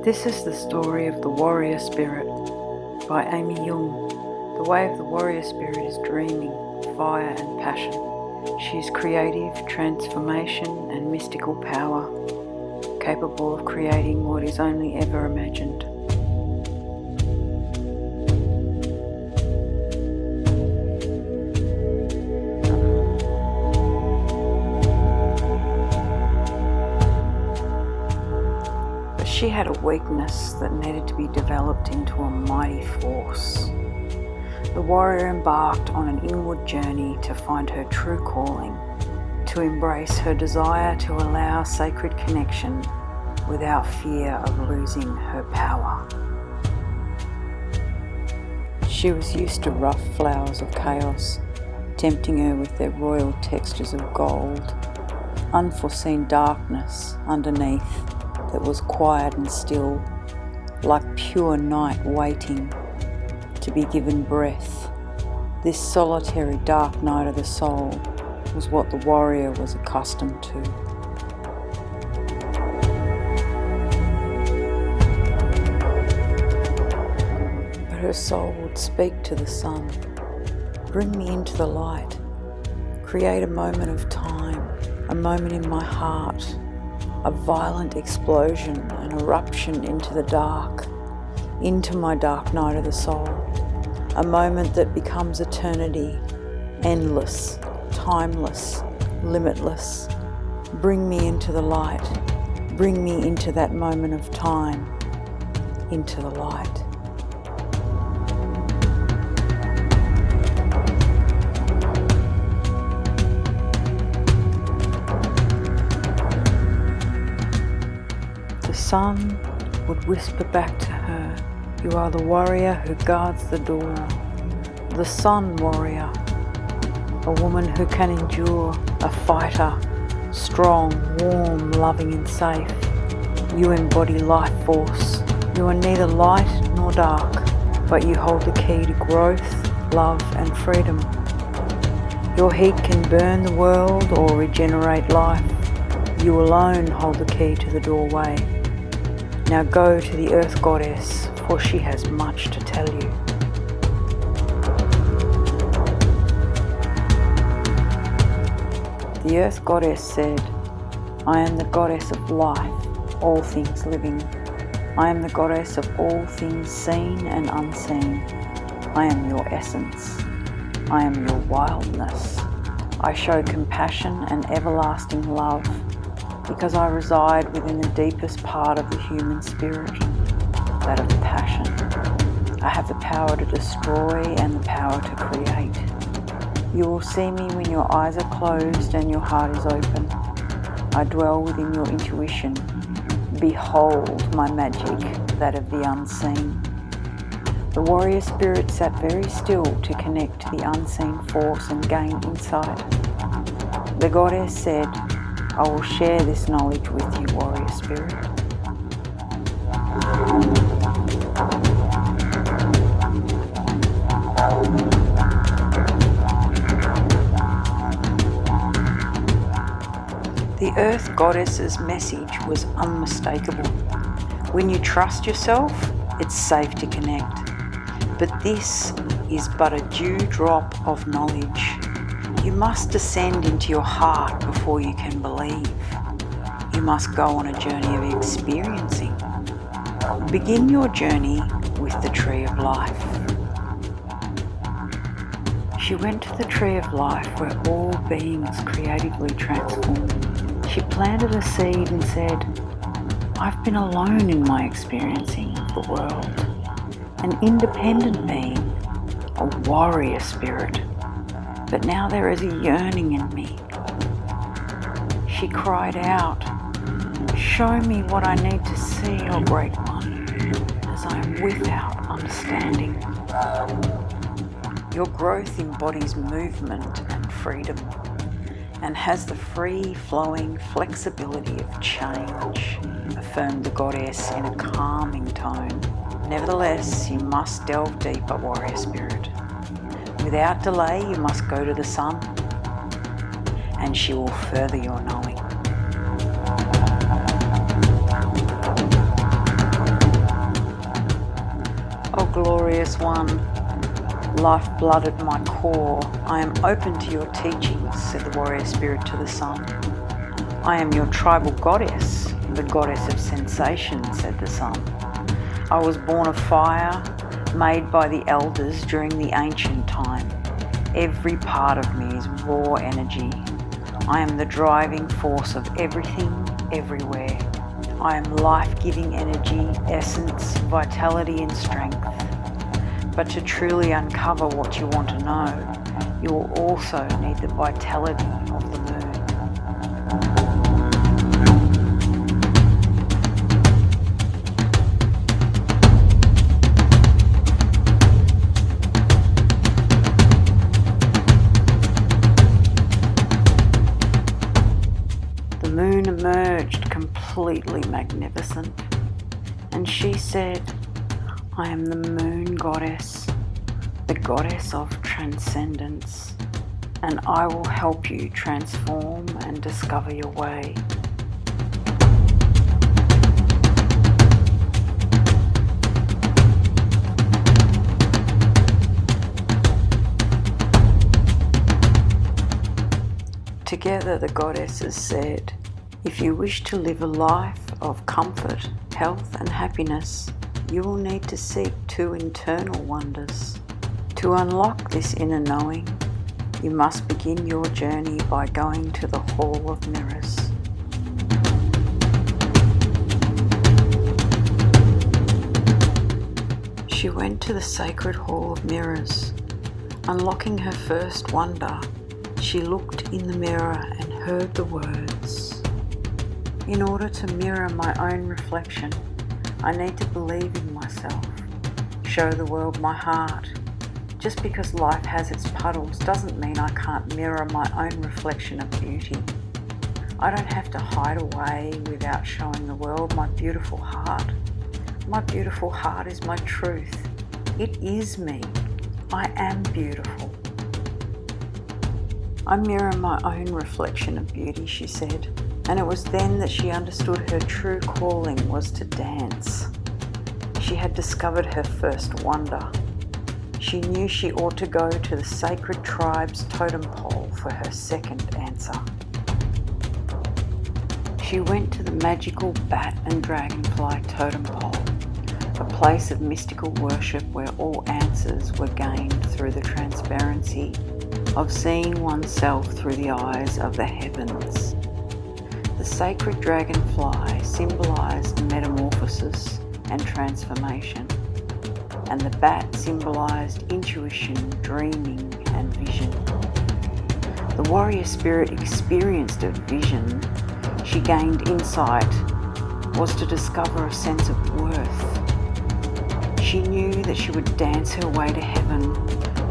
This is the story of the warrior spirit by Amy Jung. The way of the warrior spirit is dreaming, fire and passion. She is creative, transformation and mystical power, capable of creating what is only ever imagined. She had a weakness that needed to be developed into a mighty force. The warrior embarked on an inward journey to find her true calling, to embrace her desire to allow sacred connection without fear of losing her power. She was used to rough flowers of chaos, tempting her with their royal textures of gold, unforeseen darkness underneath that was quiet and still, like pure night waiting to be given breath. This solitary dark night of the soul was what the warrior was accustomed to. But her soul would speak to the sun, bring me into the light, create a moment of time, a moment in my heart, a violent explosion, an eruption into the dark, into my dark night of the soul, a moment that becomes eternity, endless, timeless, limitless. Bring me into the light, bring me into that moment of time, into the light. The sun would whisper back to her, "You are the warrior who guards the door, the sun warrior, a woman who can endure, a fighter, strong, warm, loving and safe. You embody life force. You are neither light nor dark, but you hold the key to growth, love and freedom. Your heat can burn the world or regenerate life. You alone hold the key to the doorway. Now go to the Earth Goddess, for she has much to tell you." The Earth Goddess said, "I am the goddess of life, all things living. I am the goddess of all things seen and unseen. I am your essence. I am your wildness. I show compassion and everlasting love, because I reside within the deepest part of the human spirit, that of passion. I have the power to destroy and the power to create. You will see me when your eyes are closed and your heart is open. I dwell within your intuition. Behold my magic, that of the unseen." The warrior spirit sat very still to connect to the unseen force and gain insight. The goddess said, "I will share this knowledge with you, warrior spirit." The Earth Goddess's message was unmistakable. When you trust yourself, it's safe to connect. But this is but a dewdrop of knowledge. You must descend into your heart before you can believe. You must go on a journey of experiencing. Begin your journey with the Tree of Life. She went to the Tree of Life where all beings creatively transform. She planted a seed and said, "I've been alone in my experiencing of the world, an independent being, a warrior spirit. But now there is a yearning in me." She cried out, "Show me what I need to see, O Great One, as I am without understanding." Your growth embodies movement and freedom, and has the free-flowing flexibility of change, affirmed the goddess in a calming tone. Nevertheless, you must delve deeper, warrior spirit. Without delay, you must go to the sun, and she will further your knowing. glorious one, lifeblood at my core, I am open to your teachings, said the warrior spirit to the sun. I am your tribal goddess, the goddess of sensation, said the sun. I was born of fire, made by the elders during the ancient time. Every part of me is raw energy. I am the driving force of everything, everywhere. I am life-giving energy, essence, vitality and strength. But to truly uncover what you want to know, you will also need the vitality of the moon. The moon emerged completely magnificent, and she said, I am the moon goddess, the goddess of transcendence, and I will help you transform and discover your way. Together the goddesses said, if you wish to live a life of comfort, health and happiness, you will need to seek two internal wonders. To unlock this inner knowing, you must begin your journey by going to the Hall of Mirrors. She went to the sacred Hall of Mirrors. Unlocking her first wonder, she looked in the mirror and heard the words, in order to mirror my own reflection, I need to believe in myself, show the world my heart. Just because life has its puddles doesn't mean I can't mirror my own reflection of beauty. I don't have to hide away without showing the world my beautiful heart. My beautiful heart is my truth. It is me. I am beautiful. I mirror my own reflection of beauty, she said. And it was then that she understood her true calling was to dance. She had discovered her first wonder. She knew she ought to go to the sacred tribe's totem pole for her second answer. She went to the magical bat and dragonfly totem pole, a place of mystical worship where all answers were gained through the transparency of seeing oneself through the eyes of the heavens. The sacred dragonfly symbolized metamorphosis and transformation, and the bat symbolized intuition, dreaming, and vision. The warrior spirit experienced a vision. She gained insight, was to discover a sense of worth. She knew that she would dance her way to heaven.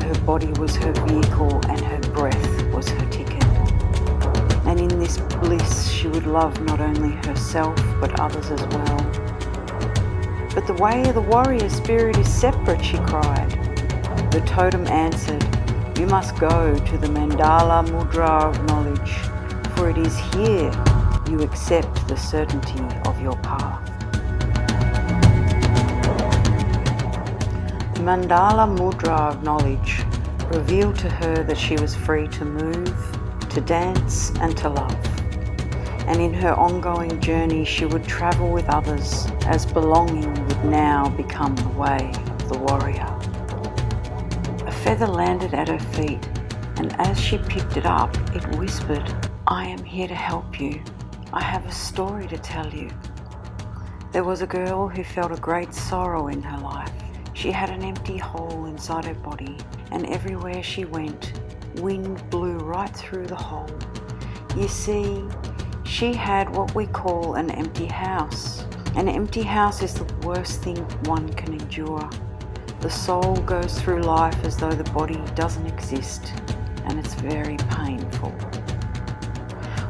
Her body was her vehicle and her breath was her ticket. And in this bliss she would love not only herself but others as well. But the way of the warrior spirit is separate, she cried. The totem answered, you must go to the mandala mudra of knowledge, for it is here you accept the certainty of your path. The mandala mudra of knowledge revealed to her that she was free to move, to dance and to love. And in her ongoing journey she would travel with others as belonging would now become the way of the warrior. A feather landed at her feet, and as she picked it up, it whispered, I am here to help you. I have a story to tell you. There was a girl who felt a great sorrow in her life. She had an empty hole inside her body, and everywhere she went, wind blew right through the hole. You see, she had what we call an empty house. An empty house is the worst thing one can endure. The soul goes through life as though the body doesn't exist, and it's very painful.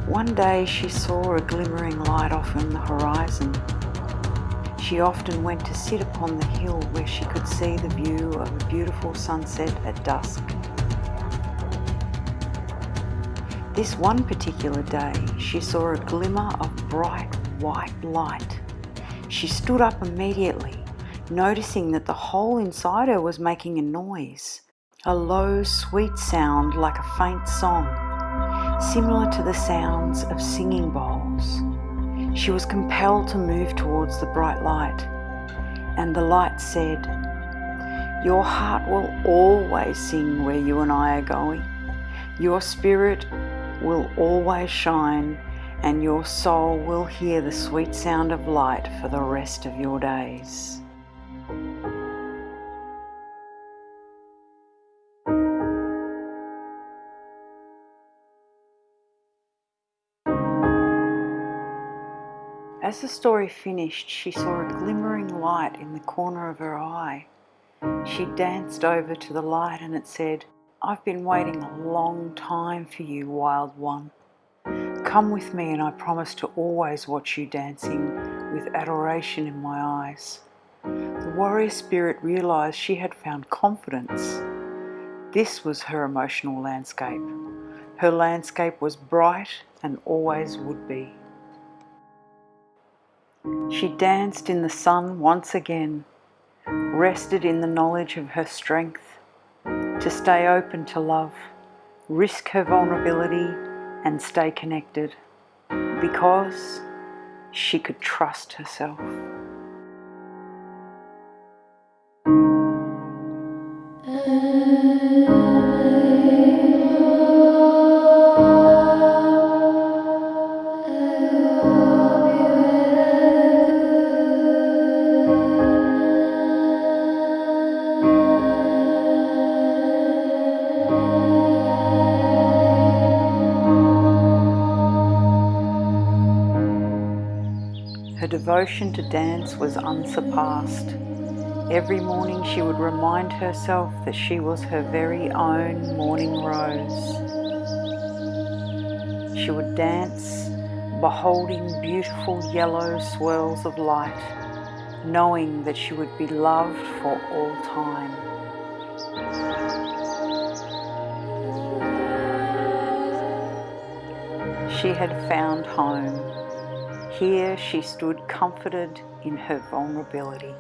One day she saw a glimmering light off on the horizon. She often went to sit upon the hill where she could see the view of a beautiful sunset at dusk. This one particular day, she saw a glimmer of bright white light. She stood up immediately, noticing that the hole inside her was making a noise, a low, sweet sound like a faint song, similar to the sounds of singing bowls. She was compelled to move towards the bright light, and the light said, "Your heart will always sing where you and I are going. Your spirit will always shine, and your soul will hear the sweet sound of light for the rest of your days." As the story finished, she saw a glimmering light in the corner of her eye. She danced over to the light and it said, "I've been waiting a long time for you, wild one. Come with me and I promise to always watch you dancing with adoration in my eyes." The warrior spirit realized she had found confidence. This was her emotional landscape. Her landscape was bright and always would be. She danced in the sun once again, rested in the knowledge of her strength, to stay open to love, risk her vulnerability and stay connected, because she could trust herself. Her devotion to dance was unsurpassed. Every morning she would remind herself that she was her very own morning rose. She would dance, beholding beautiful yellow swirls of light, knowing that she would be loved for all time. She had found home. Here she stood comforted in her vulnerability.